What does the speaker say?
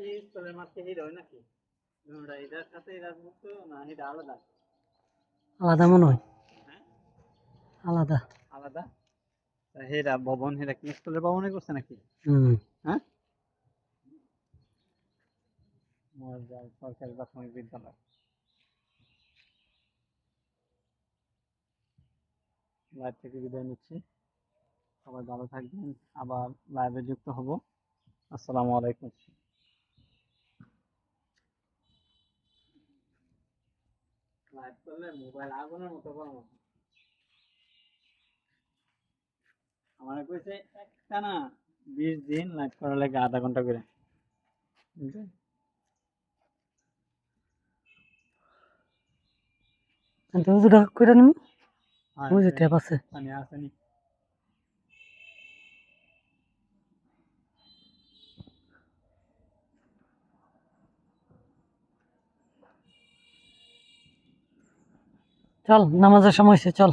এই স্থলের মাছ কি হিরো নাকি? এটার সাথে এটার মতো না, এটা আলাদা আলাদা মনে হয়, হ্যাঁ আলাদা। আলাদা। হেরা ভবন, হেরা কি স্কুলের ভবনে করছে নাকি? হুম। হ্যাঁ, মহারাজ সরকারি প্রাথমিক বিদ্যালয়। লাইভ থেকে বিদায় নিচ্ছি, সবাই ভালো থাকবেন, আবার লাইভে যুক্ত হব। আসসালামু আলাইকুম। লাইভ করলে মোবাইল আগুনের মতো গরম। আমার কইছে একটা না 20 দিন লাইভ করা লাগে আধা ঘন্টা করে, বুঝলেন? তুমি যেটা করে নিবি আর ওই যে ট্যাপ আছে। পানি আসেনি। চল নামাজের সময় হয়েছে, চল।